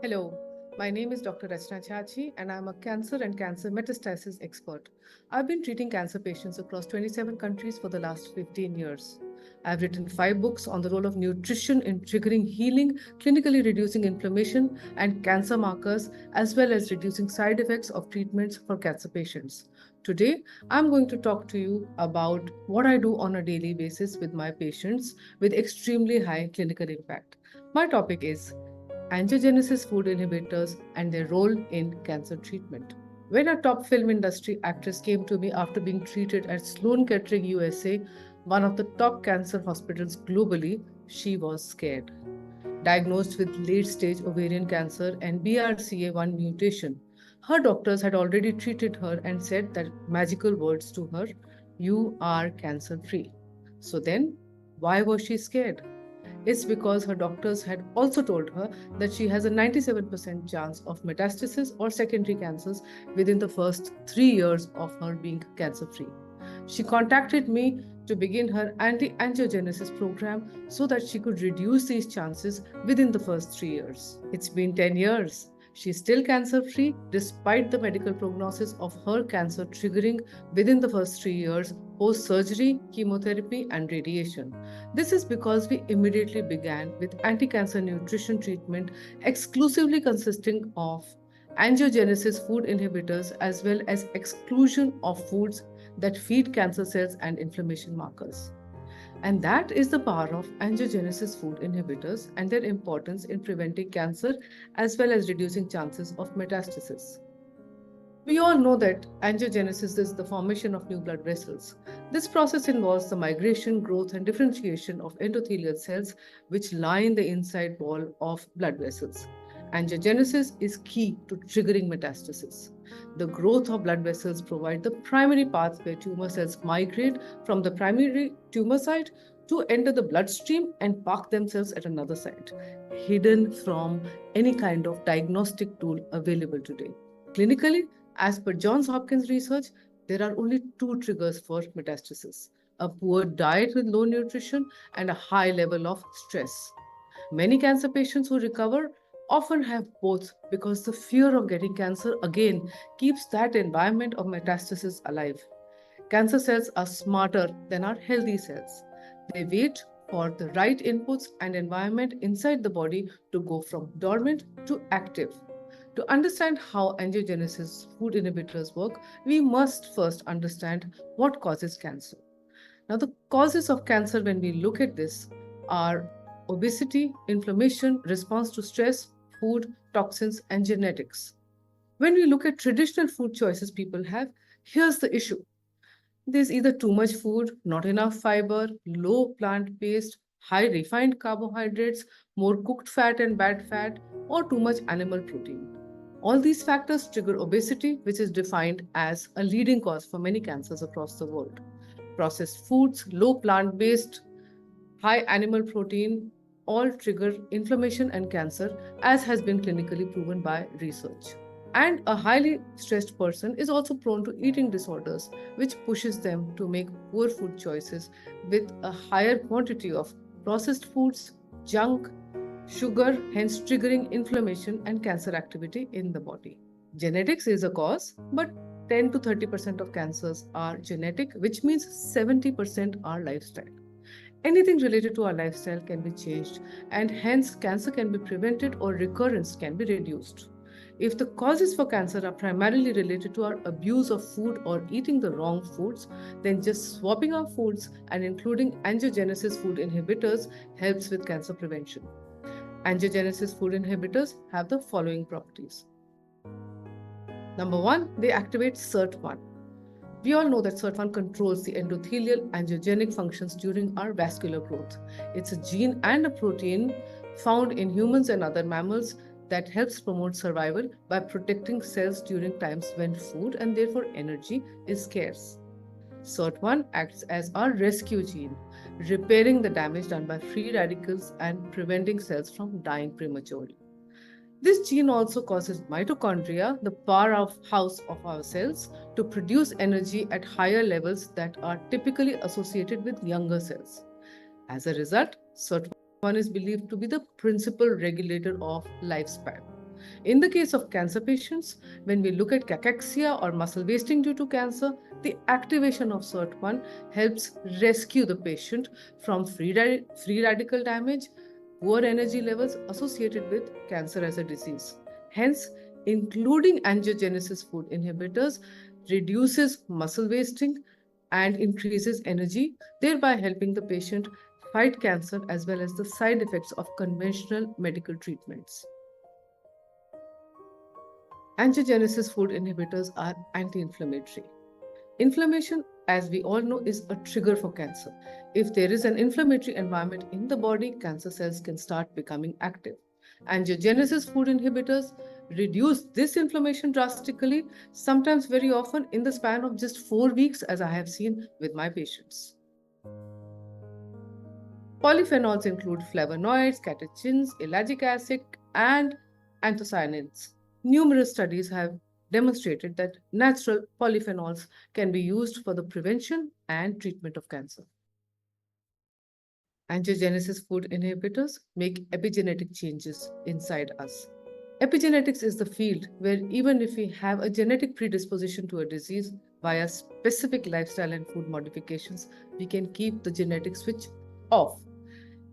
Hello, my name is Dr. Rachna Chhachhi, and I'm a cancer and cancer metastasis expert. I've been treating cancer patients across 27 countries for the last 15 years. I've written 5 books on the role of nutrition in triggering healing, clinically reducing inflammation and cancer markers, as well as reducing side effects of treatments for cancer patients. Today, I'm going to talk to you about what I do on a daily basis with my patients with extremely high clinical impact. My topic is angiogenesis food inhibitors and their role in cancer treatment. When a top film industry actress came to me after being treated at Sloan Kettering, USA, one of the top cancer hospitals globally, she was scared. Diagnosed with late stage ovarian cancer and BRCA1 mutation, her doctors had already treated her and said that magical words to her: "You are cancer free." So then, why was she scared? It's because her doctors had also told her that she has a 97% chance of metastasis or secondary cancers within the first 3 years of her being cancer free. She contacted me to begin her anti angiogenesis program so that she could reduce these chances within the first 3 years. It's been 10 years. She's still cancer free despite the medical prognosis of her cancer triggering within the first 3 years post surgery, chemotherapy, and radiation. This is because we immediately began with anti cancer nutrition treatment exclusively consisting of angiogenesis food inhibitors as well as exclusion of foods that feed cancer cells and inflammation markers. And that is the power of angiogenesis food inhibitors and their importance in preventing cancer as well as reducing chances of metastasis. We all know that angiogenesis is the formation of new blood vessels. This process involves the migration, growth, and differentiation of endothelial cells which line the inside wall of blood vessels. Angiogenesis is key to triggering metastasis. The growth of blood vessels provide the primary path where tumor cells migrate from the primary tumor site to enter the bloodstream and park themselves at another site, hidden from any kind of diagnostic tool available today. Clinically, as per Johns Hopkins research, there are only two triggers for metastasis: a poor diet with low nutrition and a high level of stress. Many cancer patients who recover often have both because the fear of getting cancer again keeps that environment of metastasis alive. Cancer cells are smarter than our healthy cells. They wait for the right inputs and environment inside the body to go from dormant to active. To understand how angiogenesis food inhibitors work, we must first understand what causes cancer. Now, the causes of cancer, when we look at this, are obesity, inflammation, response to stress, food, toxins, and genetics. When we look at traditional food choices people have, here's the issue: there's either too much food, not enough fiber, low plant based, high refined carbohydrates, more cooked fat and bad fat, or too much animal protein. All these factors trigger obesity, which is defined as a leading cause for many cancers across the world. Processed foods, low plant based, high animal protein all trigger inflammation and cancer, as has been clinically proven by research. And a highly stressed person is also prone to eating disorders, which pushes them to make poor food choices with a higher quantity of processed foods, junk, sugar, hence triggering inflammation and cancer activity in the body. Genetics is a cause, but 10 to 30% of cancers are genetic, which means 70% are lifestyle. Anything related to our lifestyle can be changed, and hence cancer can be prevented or recurrence can be reduced. If the causes for cancer are primarily related to our abuse of food or eating the wrong foods, then just swapping our foods and including angiogenesis food inhibitors helps with cancer prevention. Angiogenesis food inhibitors have the following properties. Number one, they activate SIRT1. We all know that SIRT1 controls the endothelial angiogenic functions during our vascular growth. It's a gene and a protein found in humans and other mammals that helps promote survival by protecting cells during times when food and therefore energy is scarce. SIRT1 acts as our rescue gene, repairing the damage done by free radicals and preventing cells from dying prematurely. This gene also causes mitochondria, the powerhouse of our cells, to produce energy at higher levels that are typically associated with younger cells. As a result, SIRT1 is believed to be the principal regulator of lifespan. In the case of cancer patients, when we look at cachexia or muscle wasting due to cancer, the activation of SIRT1 helps rescue the patient from free radical damage, poor energy levels associated with cancer as a disease. Hence, including angiogenesis food inhibitors reduces muscle wasting and increases energy, thereby helping the patient fight cancer as well as the side effects of conventional medical treatments. Angiogenesis food inhibitors are anti-inflammatory. Inflammation, as we all know, is a trigger for cancer. If there is an inflammatory environment in the body, cancer cells can start becoming active. Angiogenesis food inhibitors reduce this inflammation drastically, sometimes very often in the span of just 4 weeks, as I have seen with my patients. Polyphenols include flavonoids, catechins, ellagic acid, and anthocyanins. Numerous studies have demonstrated that natural polyphenols can be used for the prevention and treatment of cancer. Angiogenesis food inhibitors make epigenetic changes inside us. Epigenetics is the field where even if we have a genetic predisposition to a disease via specific lifestyle and food modifications, we can keep the genetic switch off.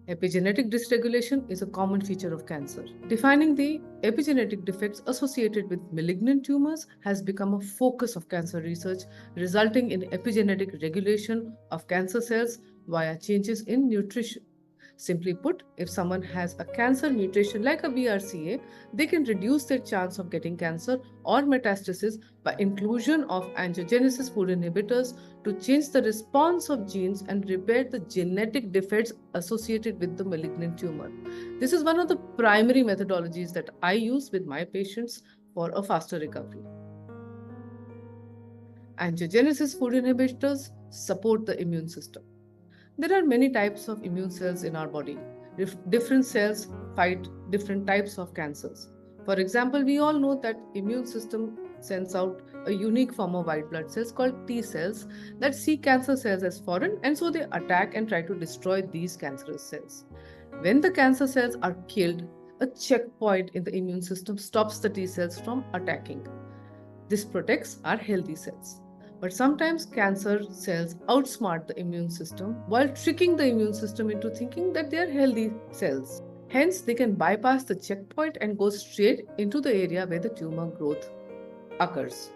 Epigenetic dysregulation is a common feature of cancer. Defining the epigenetic defects associated with malignant tumors has become a focus of cancer research, resulting in epigenetic regulation of cancer cells via changes in nutrition. Simply put, if someone has a cancer mutation like a BRCA, they can reduce their chance of getting cancer or metastasis by inclusion of angiogenesis food inhibitors to change the response of genes and repair the genetic defects associated with the malignant tumor. This is one of the primary methodologies that I use with my patients for a faster recovery. Angiogenesis food inhibitors support the immune system. There are many types of immune cells in our body. Different cells fight different types of cancers. For example, we all know that immune system sends out a unique form of white blood cells called T cells that see cancer cells as foreign, and so they attack and try to destroy these cancerous cells. When the cancer cells are killed, a checkpoint in the immune system stops the T cells from attacking. This protects our healthy cells. But sometimes cancer cells outsmart the immune system while tricking the immune system into thinking that they are healthy cells. Hence, they can bypass the checkpoint and go straight into the area where the tumor growth occurs.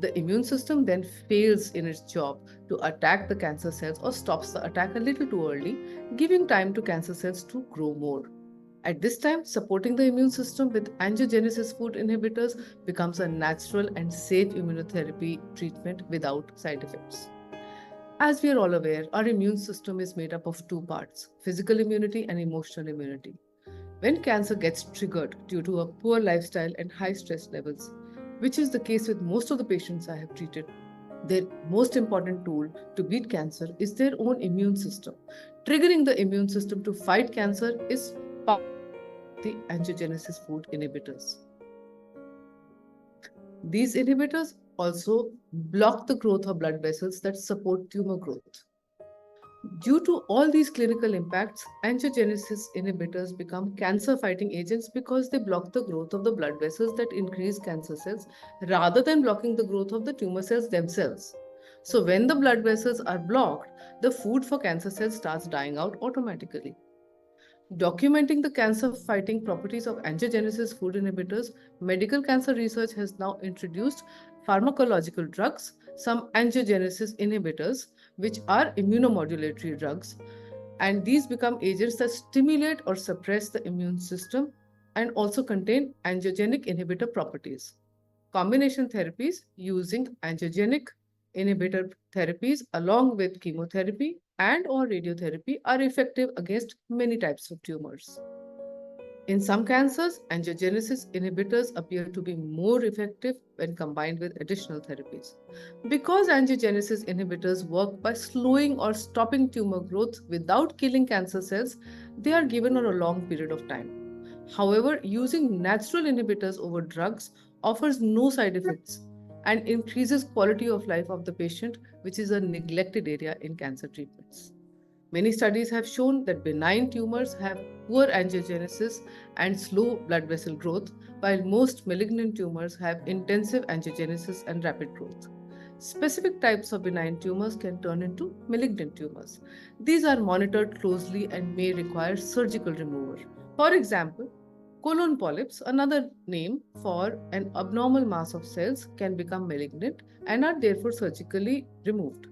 The immune system then fails in its job to attack the cancer cells or stops the attack a little too early, giving time to cancer cells to grow more. At this time, supporting the immune system with angiogenesis food inhibitors becomes a natural and safe immunotherapy treatment without side effects. As we are all aware, our immune system is made up of two parts: physical immunity and emotional immunity. When cancer gets triggered due to a poor lifestyle and high stress levels, which is the case with most of the patients I have treated, their most important tool to beat cancer is their own immune system. Triggering the immune system to fight cancer is the angiogenesis food inhibitors. These inhibitors also block the growth of blood vessels that support tumor growth. Due to all these clinical impacts, angiogenesis inhibitors become cancer fighting agents because they block the growth of the blood vessels that increase cancer cells rather than blocking the growth of the tumor cells themselves. So, when the blood vessels are blocked, the food for cancer cells starts dying out automatically. Documenting the cancer fighting properties of angiogenesis food inhibitors, medical cancer research has now introduced pharmacological drugs, some angiogenesis inhibitors, which are immunomodulatory drugs, and these become agents that stimulate or suppress the immune system and also contain angiogenic inhibitor properties. Combination therapies using angiogenic inhibitor therapies along with chemotherapy and or radiotherapy are effective against many types of tumors. In some cancers, angiogenesis inhibitors appear to be more effective when combined with additional therapies. Because angiogenesis inhibitors work by slowing or stopping tumor growth without killing cancer cells, they are given on a long period of time. However, using natural inhibitors over drugs offers no side effects and increases quality of life of the patient, which is a neglected area in cancer treatments. Many studies have shown that benign tumors have poor angiogenesis and slow blood vessel growth, while most malignant tumors have intensive angiogenesis and rapid growth. Specific types of benign tumors can turn into malignant tumors. These are monitored closely and may require surgical removal. For example, colon polyps, another name for an abnormal mass of cells, can become malignant and are therefore surgically removed,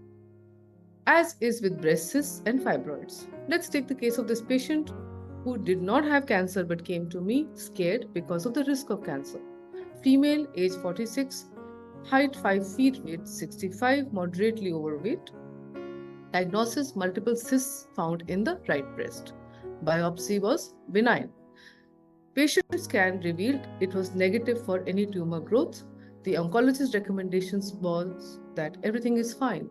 as is with breast cysts and fibroids. Let's take the case of this patient who did not have cancer but came to me scared because of the risk of cancer. Female, age 46, height 5 feet, weight 65, moderately overweight. Diagnosis: multiple cysts found in the right breast. Biopsy was benign. Patient scan revealed it was negative for any tumor growth. The oncologist's recommendations was that everything is fine.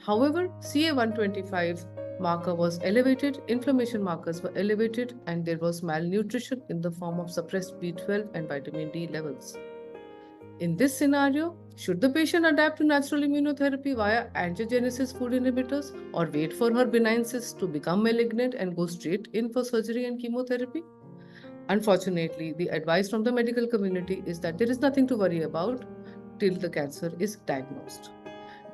However, CA125 marker was elevated, inflammation markers were elevated, and there was malnutrition in the form of suppressed B12 and vitamin D levels. In this scenario, should the patient adapt to natural immunotherapy via angiogenesis food inhibitors or wait for her benign cysts to become malignant and go straight in for surgery and chemotherapy? Unfortunately, the advice from the medical community is that there is nothing to worry about till the cancer is diagnosed.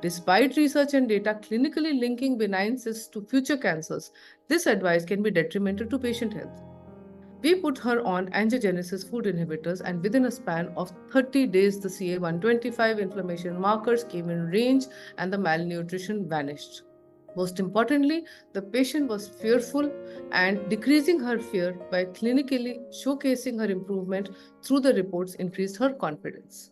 Despite research and data clinically linking benign cysts to future cancers, this advice can be detrimental to patient health. We put her on angiogenesis food inhibitors, and within a span of 30 days, the CA125 inflammation markers came in range and the malnutrition vanished. Most importantly, the patient was fearful, and decreasing her fear by clinically showcasing her improvement through the reports increased her confidence.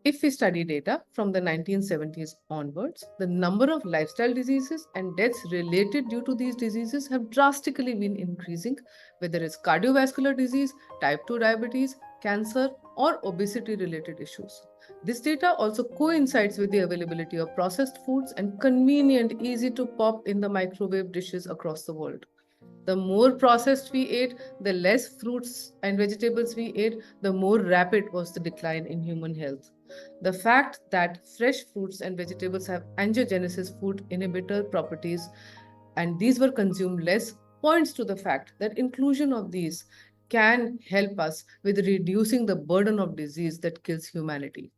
If we study data from the 1970s onwards, the number of lifestyle diseases and deaths related due to these diseases have drastically been increasing, whether it's cardiovascular disease, type 2 diabetes, cancer, or obesity related issues. This data also coincides with the availability of processed foods and convenient, easy to pop in the microwave dishes across the world. The more processed we ate, the less fruits and vegetables we ate, the more rapid was the decline in human health. The fact that fresh fruits and vegetables have angiogenesis food inhibitor properties and these were consumed less points to the fact that inclusion of these can help us with reducing the burden of disease that kills humanity.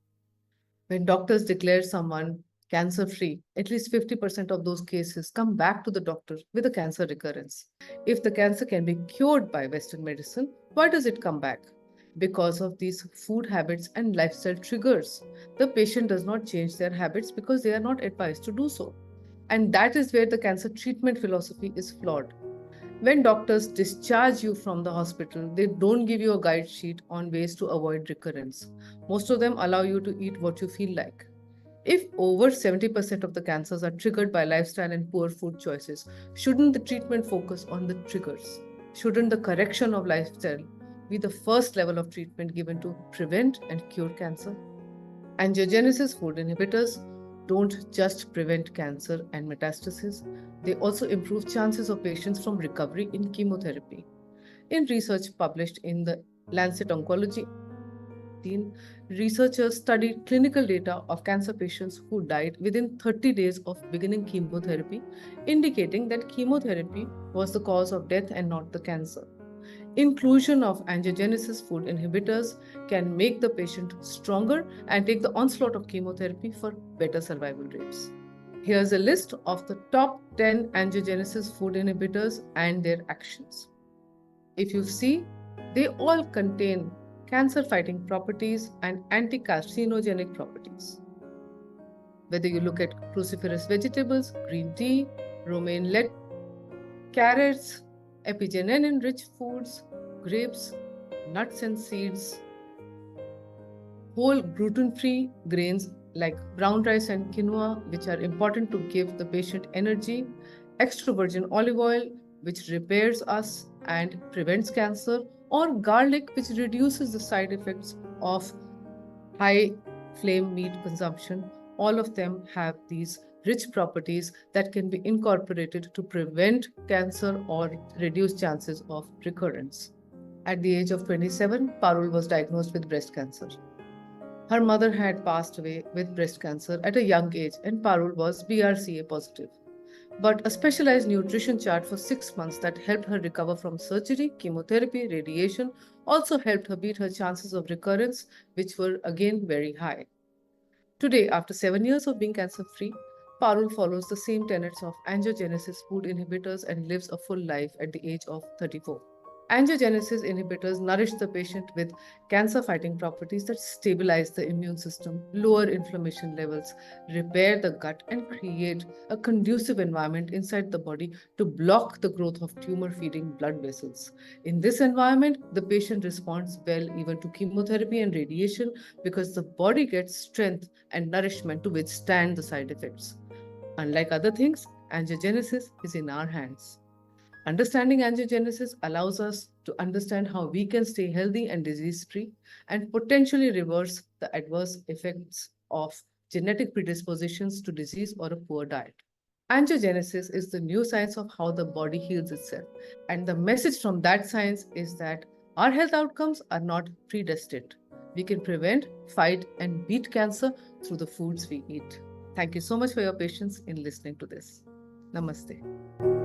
When doctors declare someone cancer free, at least 50% of those cases come back to the doctor with a cancer recurrence. If the cancer can be cured by Western medicine, why does it come back? Because of these food habits and lifestyle triggers. The patient does not change their habits because they are not advised to do so. And that is where the cancer treatment philosophy is flawed. When doctors discharge you from the hospital, they don't give you a guide sheet on ways to avoid recurrence. Most of them allow you to eat what you feel like. If over 70% of the cancers are triggered by lifestyle and poor food choices, shouldn't the treatment focus on the triggers? Shouldn't the correction of lifestyle be the first level of treatment given to prevent and cure cancer? Angiogenesis food inhibitors don't just prevent cancer and metastasis, they also improve chances of patients from recovery in chemotherapy. In research published in the Lancet Oncology, researchers studied clinical data of cancer patients who died within 30 days of beginning chemotherapy, indicating that chemotherapy was the cause of death and not the cancer. Inclusion of angiogenesis food inhibitors can make the patient stronger and take the onslaught of chemotherapy for better survival rates. Here's a list of the top 10 angiogenesis food inhibitors and their actions. If you see, they all contain cancer-fighting properties and anti-carcinogenic properties. Whether you look at cruciferous vegetables, green tea, romaine lettuce, carrots, epigenenin-rich foods, grapes, nuts and seeds, whole gluten-free grains like brown rice and quinoa, which are important to give the patient energy, extra virgin olive oil, which repairs us and prevents cancer, or garlic, which reduces the side effects of high flame meat consumption. All of them have these rich properties that can be incorporated to prevent cancer or reduce chances of recurrence. At the age of 27, Parul was diagnosed with breast cancer. Her mother had passed away with breast cancer at a young age, and Parul was BRCA positive. but a specialized nutrition chart for 6 months that helped her recover from surgery, chemotherapy, radiation, also helped her beat her chances of recurrence, which were again very high. Today, after 7 years of being cancer free, Parul follows the same tenets of angiogenesis food inhibitors and lives a full life at the age of 34. Angiogenesis inhibitors nourish the patient with cancer fighting properties that stabilize the immune system, lower inflammation levels, repair the gut, and create a conducive environment inside the body to block the growth of tumor feeding blood vessels. In this environment, the patient responds well even to chemotherapy and radiation because the body gets strength and nourishment to withstand the side effects. Unlike other things, angiogenesis is in our hands. Understanding angiogenesis allows us to understand how we can stay healthy and disease free and potentially reverse the adverse effects of genetic predispositions to disease or a poor diet. Angiogenesis is the new science of how the body heals itself. And the message from that science is that our health outcomes are not predestined. We can prevent, fight, and beat cancer through the foods we eat. Thank you so much for your patience in listening to this. Namaste.